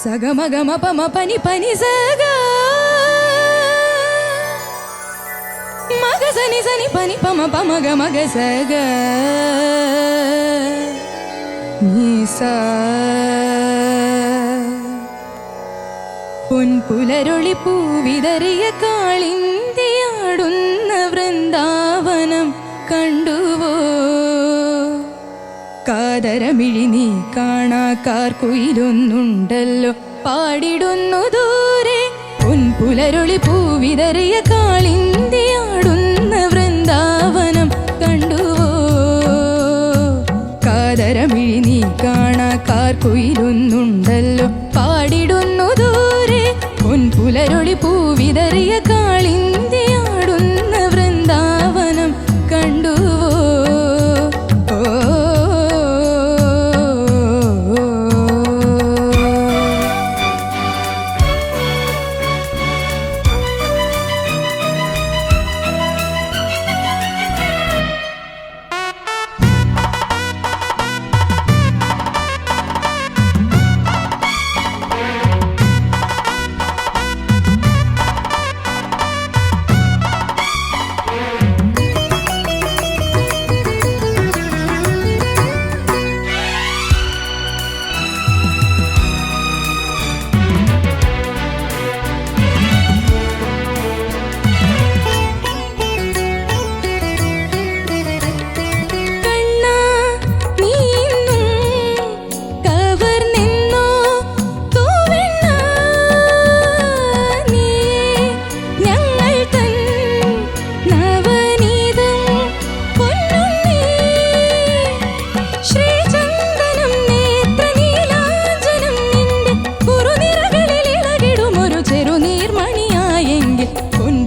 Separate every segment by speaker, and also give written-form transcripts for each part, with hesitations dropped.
Speaker 1: സഗമഗമ പമ പനി പനി സഗ മഗ സനി സനി പനി പമ പമഗ മഗ സഗ നീസ പൊൻപുലരൊളി പൂവിതറിയ കാളിന്തിയാടുന്ന വൃന്ദാവനം കണ്ടുവോ? കാതരമിഴി നീ കാണാക്കാർക്കുയിലൊന്നുണ്ടല്ലോ പാടിടുന്നു ദൂരെ. പൊൻപുലരൊളി പൂവിതറിയ കാളിന്തിയാടുന്ന വൃന്ദാവനം കണ്ടുവോ? കാതരമിഴി നീ കാണാക്കാർക്കുയിലൊന്നുണ്ടല്ലോ പാടിടുന്നു ദൂരെ. പൊൻപുലരൊളി പൂവിതറിയ കാളിന്തിയാടുന്ന വൃന്ദാവനം കണ്ടുവോ?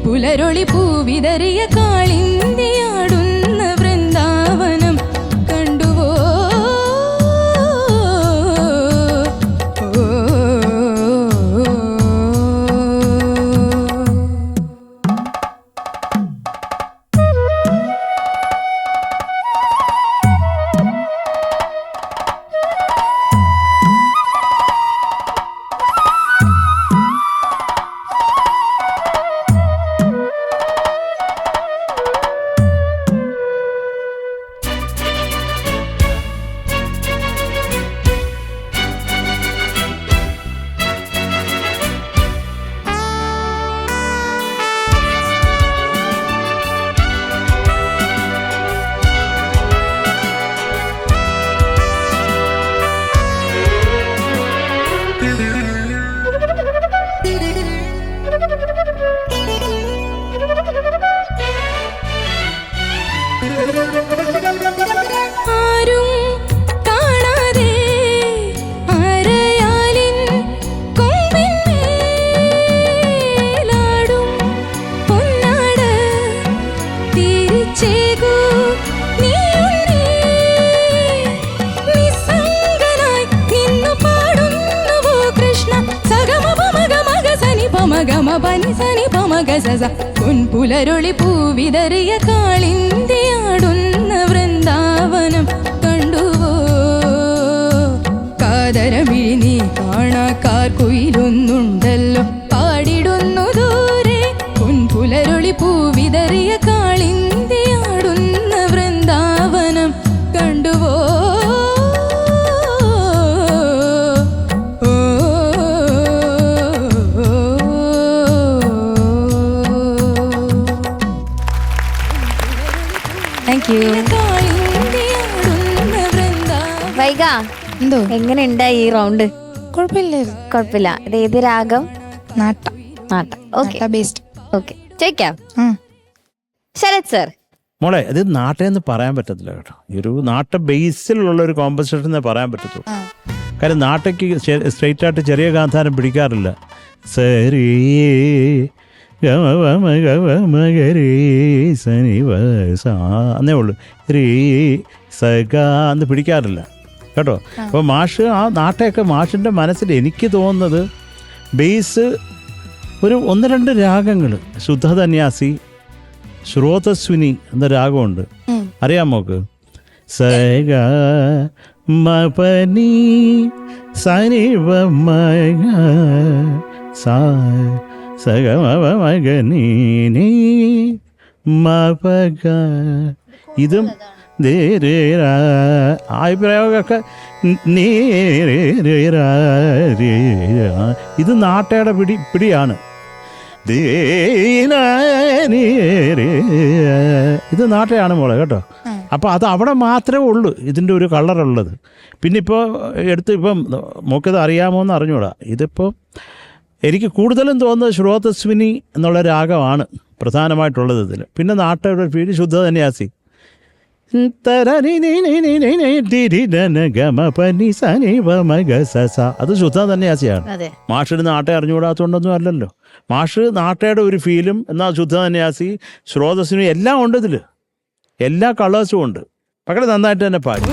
Speaker 1: പുലരൊളി പൂവിതറിയ കാളിന്തിയാടുന്ന വൃന്ദാവനം കണ്ടുവോ? ആരും കാണാതെ അരയാലിൻ കൊമ്പിന്മേലാടും പൊന്നാട് തിരിച്ചേകൂ നീയുണ്ടേ. നിസ്സംഗനായി നിന്നു പാടുന്നുവോ കൃഷ്ണ? സഗമ പമഗ മഗ സനി പമഗമ പനി സനി പമഗ സസ. പൊൻപുലരൊളി പൂവിതറിയ കാളിന്തിയാടുന്ന വൃന്ദാവനം കണ്ടുവോ? കാതരമിഴി നീ കാണാക്കാർക്കുയിലൊന്നുണ്ടല്ലോ പാടിടുന്നു ദൂരെ. പൊൻപുലരൊളി പൂവിതറിയ കാളിന്തിയാടുന്ന വൃന്ദാവനം കണ്ടുവോ?
Speaker 2: വൈഗ
Speaker 1: എന്തോ
Speaker 2: എങ്ങനെ ഉണ്ടായി ഈ റൗണ്ട്?
Speaker 1: കുഴപ്പമില്ലായിരുന്നു.
Speaker 2: കുഴപ്പമില്ല. ഇത് ഏത് രാഗം?
Speaker 1: നാട്ട.
Speaker 2: നാട്ട. Okay
Speaker 1: based.
Speaker 2: ഓക്കെ, ചോദിക്കാം. ശരത് സർ.
Speaker 3: മോളെ, ഇത് നാട്ടെന്ന് പറയാൻ പറ്റത്തില്ല കേട്ടോ. ഈ ഒരു നാട്ട ബേസിലുള്ള ഒരു കോമ്പസിഷൻ പറയാൻ പറ്റത്തുള്ളൂ. കാര്യം നാട്ടയ്ക്ക് സ്ട്രെയിറ്റ് ആയിട്ട് ചെറിയ ഗാന്ധാരം പിടിക്കാറില്ല. സരീ ഗമഗരേ സനിവസ എന്നേ ഉള്ളൂ. രീ സഗ എന്ന് പിടിക്കാറില്ല കേട്ടോ. അപ്പോൾ മാഷ് ആ നാട്ടയൊക്കെ മാഷിൻ്റെ മനസ്സിൽ എനിക്ക് തോന്നുന്നത് ബേസ് ഒരു 1-2 രാഗങ്ങൾ, ശുദ്ധധന്യാസി, ശ്രോതസ്വിനി എന്ന രാഗമുണ്ട്, അറിയാമോക്ക്? സഗ മപനി സനി വമഗ സഗമഗനി മപഗ. ഇതും പ്രയോഗമൊക്കെ ഇത് നാട്ടയുടെ പിടിയാണ്. ഇത് നാട്ടയാണ് മോളെ കേട്ടോ. അപ്പോൾ അത് അവിടെ മാത്രമേ ഉള്ളൂ ഇതിൻ്റെ ഒരു കളറുള്ളത്. പിന്നെ ഇപ്പോൾ ഇപ്പം നമുക്കിത് അറിയാമോ എന്ന് അറിഞ്ഞൂടാ. ഇതിപ്പോൾ എനിക്ക് കൂടുതലും തോന്നുന്നത് ശ്രോതസ്വിനി എന്നുള്ള രാഗമാണ് പ്രധാനമായിട്ടുള്ളത് ഇതിൽ. പിന്നെ നാട്ടയുടെ പേര് ശുദ്ധ സന്യാസി. അത് ശുദ്ധ സന്യാസിയാണ്. മാഷിന് നാട്ടെ അറിഞ്ഞുകൂടാത്തതുകൊണ്ടൊന്നും അല്ലല്ലോ. മാഷ് നാട്ടയുടെ ഒരു ഫീലും, എന്നാൽ ശുദ്ധ സന്യാസി, ശ്രോതസ്വിനി എല്ലാം ഉണ്ട് ഇതിൽ. എല്ലാ കളേഴ്സും ഉണ്ട്. മക്കളെ നന്നായിട്ട് തന്നെ പാടി.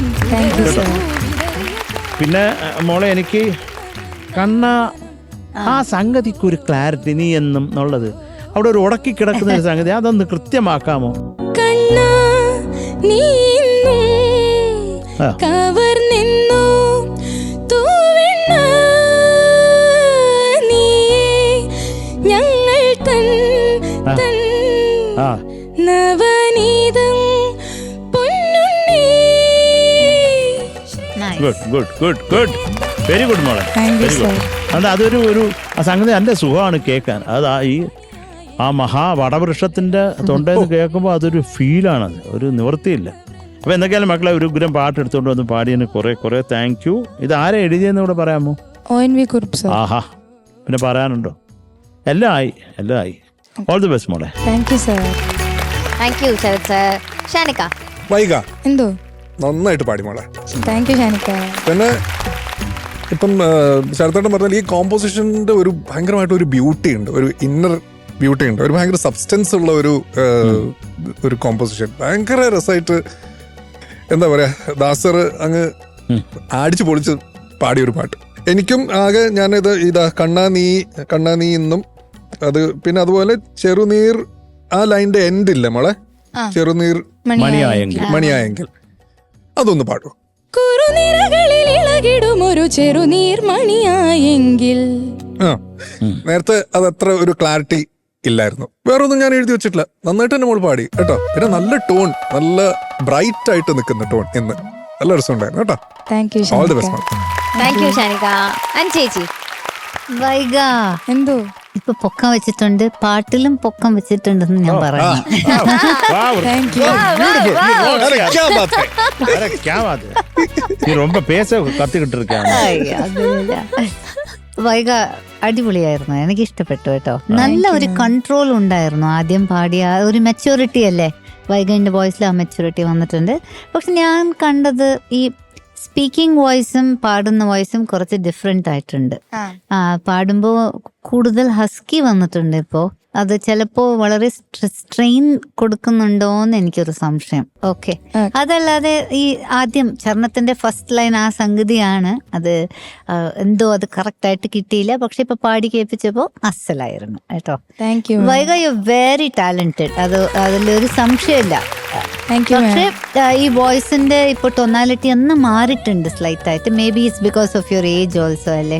Speaker 3: പിന്നെ മോളെ എനിക്ക് കണ്ണ ആ സംഗതിക്കൊരു ക്ലാരിറ്റി നീ എന്നും എന്നുള്ളത് അവിടെ ഒരു ഉടക്കി കിടക്കുന്ന ഒരു സംഗതി അതൊന്ന് കൃത്യമാക്കാമോ? Good good good good very good മോളെ, വെരി ഗുഡ്. അതുകൊണ്ട് അതൊരു ആ സംഗതി നല്ല സുഖമാണ് കേൾക്കാൻ. അത് ആ മഹാവടവൃക്ഷത്തിൻ്റെ തൊണ്ടേന്ന് കേൾക്കുമ്പോൾ അതൊരു ഫീലാണത്, ഒരു നിവൃത്തിയില്ല. അപ്പോൾ എന്തൊക്കെയാലും മക്കളെ ഒരു ഉഗ്രം പാട്ട് എടുത്തുകൊണ്ട് വന്ന് പാടിയതിന് കുറേ താങ്ക് യു. ഇത് ആരെ എഴുതിയെന്ന് കൂടെ പറയാമോ?
Speaker 1: ONV Kurup sir.
Speaker 3: ആഹാ, പിന്നെ പറയാനുണ്ടോ? എല്ലാം ആയി. ഓൾ ദി ബെസ്റ്റ് മോളെ.
Speaker 1: Thank you sir.
Speaker 2: Thank you Sarath sir. Shanika
Speaker 4: വൈക
Speaker 1: എന്തോ
Speaker 4: നന്നായിട്ട് പാടി മോളെ.
Speaker 1: Thank you Shanika.
Speaker 4: പിന്നെ ഇപ്പം ശരത്തേട്ടൻ പറഞ്ഞാൽ ഈ കോമ്പോസിഷൻ്റെ ഒരു ഭയങ്കരമായിട്ട് ഒരു ബ്യൂട്ടി ഉണ്ട്, ഒരു ഇന്നർ ബ്യൂട്ടി ഉണ്ട്, ഒരു ഭയങ്കര സബ്സ്റ്റൻസ് ഉള്ള ഒരു കോമ്പോസിഷൻ. ഭയങ്കര രസമായിട്ട് എന്താ പറയാ, ദാസർ അങ്ങ് അടിച്ചു പൊളിച്ച് പാടിയൊരു പാട്ട്. എനിക്കും ആകെ ഇതാ കണ്ണാ നീ ഇന്നും, അത് പിന്നെ അതുപോലെ ചെറുനീർ, ആ ലൈൻ്റെ എൻഡ് ഇല്ല മോളെ, ചെറുനീർ മണിയായെങ്കിൽ അതൊന്ന് പാടൂ. നേരത്തെ അതത്ര ഒരു ക്ലാരിറ്റി ഇല്ലായിരുന്നു. വേറൊന്നും ഞാൻ എഴുതി വെച്ചിട്ടില്ല, നന്നായിട്ട് തന്നെ മോൾ പാടി കേട്ടോ. പിന്നെ നല്ല ടോൺ, നല്ല ബ്രൈറ്റ് ആയിട്ട് നിൽക്കുന്ന ടോൺ ഇന്ന് നല്ല രസമുണ്ടായിരുന്നു കേട്ടോ. All the best.
Speaker 2: Thank you Shanika. ചേച്ചി വൈക
Speaker 1: എന്തോ
Speaker 2: ഇപ്പൊ പൊക്കം വെച്ചിട്ടുണ്ട്, പാട്ടിലും പൊക്കം വെച്ചിട്ടുണ്ടെന്ന് ഞാൻ പറയുന്നു. വൈക അടിപൊളിയായിരുന്നു, എനിക്ക് ഇഷ്ടപ്പെട്ടു കേട്ടോ. നല്ല ഒരു കൺട്രോൾ ഉണ്ടായിരുന്നു ആദ്യം പാടിയ ഒരു മെച്യൂരിറ്റി അല്ലേ വൈകന്റെ വോയിസിൽ, ആ മെച്യൂരിറ്റി വന്നിട്ടുണ്ട്. പക്ഷെ ഞാൻ കണ്ടത് ഈ സ്പീക്കിംഗ് വോയിസും പാടുന്ന വോയിസും കുറച്ച് ഡിഫറെന്റ് ആയിട്ടുണ്ട്. പാടുമ്പോൾ കൂടുതൽ ഹസ്കി വന്നിട്ടുണ്ട്. ഇപ്പോൾ അത് ചിലപ്പോ വളരെ സ്ട്രെയിൻ കൊടുക്കുന്നുണ്ടോന്ന് എനിക്കൊരു സംശയം. ഓക്കെ, അതല്ലാതെ ഈ ആദ്യം ചരണത്തിന്റെ ഫസ്റ്റ് ലൈൻ ആ സംഗതിയാണ്, അത് എന്തോ അത് കറക്റ്റ് ആയിട്ട് കിട്ടിയില്ല. പക്ഷെ ഇപ്പൊ പാടി കേൾപ്പിച്ചപ്പോ അസലായിരുന്നു കേട്ടോ.
Speaker 1: Thank you
Speaker 2: Vaiga, you very talented, അതിലൊരു സംശയമില്ല. പക്ഷെ ഈ വോയിസിന്റെ ഇപ്പൊ ടൊണാലിറ്റി ഒന്ന് മാറിയിട്ടുണ്ട് സ്ലൈറ്റ് ആയിട്ട്. May be it's because of your age also അല്ലേ.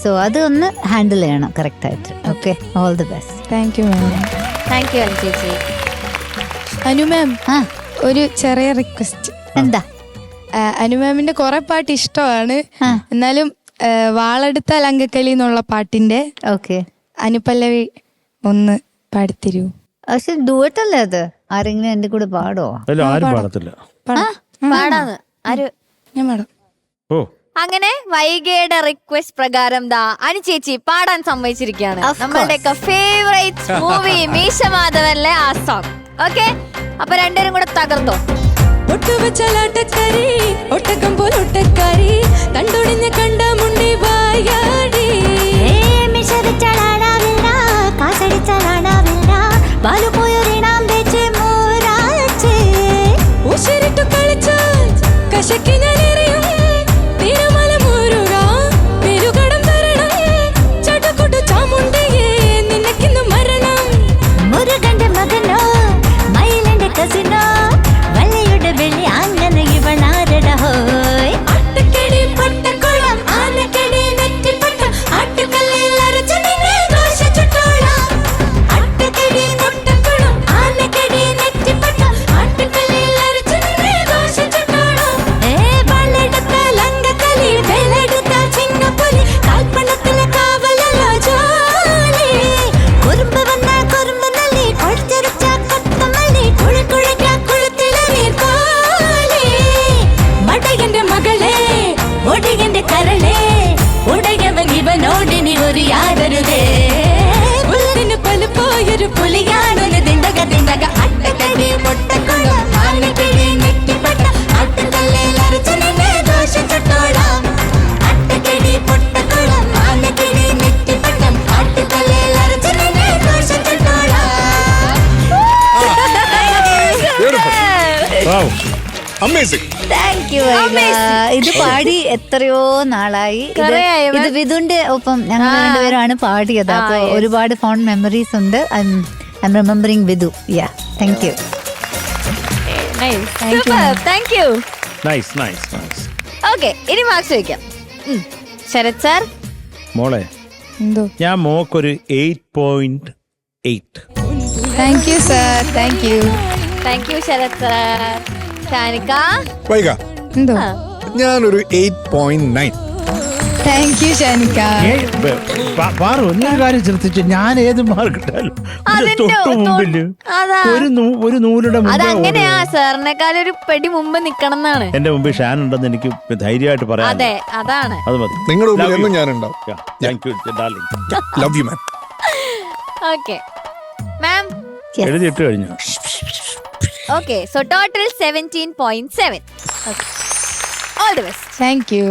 Speaker 2: സോ അത് ഒന്ന് ഹാൻഡിൽ ചെയ്യണം കറക്റ്റ് ആയിട്ട്. Okay, all the best.
Speaker 1: Thank you ma'am.
Speaker 2: Thank you ചേച്ചി.
Speaker 1: അനു മാം, ഒരു ചെറിയ റിക്വസ്റ്റ്.
Speaker 2: എന്താ?
Speaker 1: അനു മാമിന്റെ കുറെ പാട്ട് ഇഷ്ടമാണ്, എന്നാലും വാളെടുത്താൽ അങ്കക്കലി എന്നുള്ള പാട്ടിന്റെ അനുപല്ലവി ഒന്ന് പാടിത്തരൂ.
Speaker 2: പക്ഷെ ഡുവറ്റല്ലേ അത്? ആരെങ്കിലും എന്റെ കൂടെ പാടോ?
Speaker 1: പാടാന്ന് ആര്? ഞാൻ പാടാം.
Speaker 2: അങ്ങനെ വൈഗയുടെ റിക്വസ്റ്റ് പ്രകാരം അനു ചേച്ചി പാടാൻ സമ്മതിച്ചിരിക്കുകയാണ്. നമ്മളുടെയൊക്കെ ഫേവറേറ്റ് മൂവി മീശ മാധവനിലെ ആ സോങ്. ഓക്കെ, അപ്പൊ രണ്ടുപേരും കൂടെ തകർത്തോ.
Speaker 1: ഒട്ടുവച്ചാലാട്ടക്കാരി ഒട്ടക്കം പോലെ ഒട്ടക്കാരി തണ്ടൊടിഞ്ഞ കണ്ട മുണ്ടി വായാടി ഉശരിട്ടു കളിച്ചാൽ കശക്കി ഞാനെറിയും തിരുമല മുരുക പെരുകടം തരണം ചടക്കുട്ടു ചാമുണ്ടിയേ നിനക്കിന്ന് മരണം മുരുകന്റെ മകനോ മയിലിന്റെ കസിനോ വല്ലയുടെ വെള്ളി അങ്ങനെ ഇവളാരട ഹോയ് അട്ടക്കടി പട്ടക്കുളം ആന ഒരു പുലിയാണൊരു ദിണ്ടക ദിണ്ടക അട്ടക്കടി പൊട്ടക്കുളം ആനക്കിടി നെറ്റിപ്പട്ട ആട്ടുകല്ലിൽ അരച്ച് നിന്നെ ദോശ ചുട്ടോളാം അട്ടക്കടി പൊട്ടക്കുളം ആനക്കിടി നെറ്റിപ്പട്ടം ആട്ടുകല്ലിൽ അരച്ച് നിന്നെ ദോശ ചുട്ടോളാം.
Speaker 3: Wow.
Speaker 4: അമേസിംഗ്.
Speaker 2: Thank you. ഇത് പാടി എത്രയോ നാളായി. ഇത് വിധുന്റെ ഒപ്പം ഞങ്ങൾ രണ്ടുപേരാണ് പാടിയത്. അപ്പൊ ഒരുപാട് ഫോൺ മെമ്മറീസ് ഉണ്ട്. I'm remembering Vidhu. Yeah, thank you.
Speaker 5: Thank you.
Speaker 3: Nice, nice, nice.
Speaker 5: Okay, ഇനി മാർക്സ് ചോദിക്കാം. ശരത് സാർ.
Speaker 3: മോളെ
Speaker 1: എന്തോ
Speaker 3: ഞാൻ മോക്കൊരു 8.8.
Speaker 1: Thank you sir. Thank you.
Speaker 5: Thank you Sarath sir. Shanika.
Speaker 4: വൈക
Speaker 1: എന്തോ
Speaker 4: ഞാനൊരു 8.9.
Speaker 1: Thank you ഷാനിക്ക.
Speaker 3: പാറു നീ ഒരു കാര്യം ശ്രദ്ധിച്ചു, ഞാൻ ഏത് മാർക്ക് ഇട്ടാലും ഇതിന്റെ തൊട്ട് മുമ്പില്
Speaker 5: അതാ.
Speaker 3: ഒരു നൂലുടെ മുമ്പ്
Speaker 5: അതങ്ങനെയാ, സാറിനെക്കാൾ ഒരു പടി മുമ്പ് നിക്കണം എന്നാണ്.
Speaker 3: എന്റെ മുമ്പിൽ ഷാൻ ഉണ്ടെന്ന് എനിക്ക് ധൈര്യമായിട്ട് പറയാം.
Speaker 5: അതെ, അതാണ്.
Speaker 3: അത് മതി.
Speaker 4: നിങ്ങളുടെ മുമ്പിൽ എന്നും ഞാനുണ്ടാവും.
Speaker 3: Thank you darling.
Speaker 4: Love you man.
Speaker 5: Okay ma'am.
Speaker 3: എഴുതിയിട്ട് കഴിഞ്ഞു.
Speaker 5: Okay, so total 17.7. All the best.
Speaker 1: Thank U.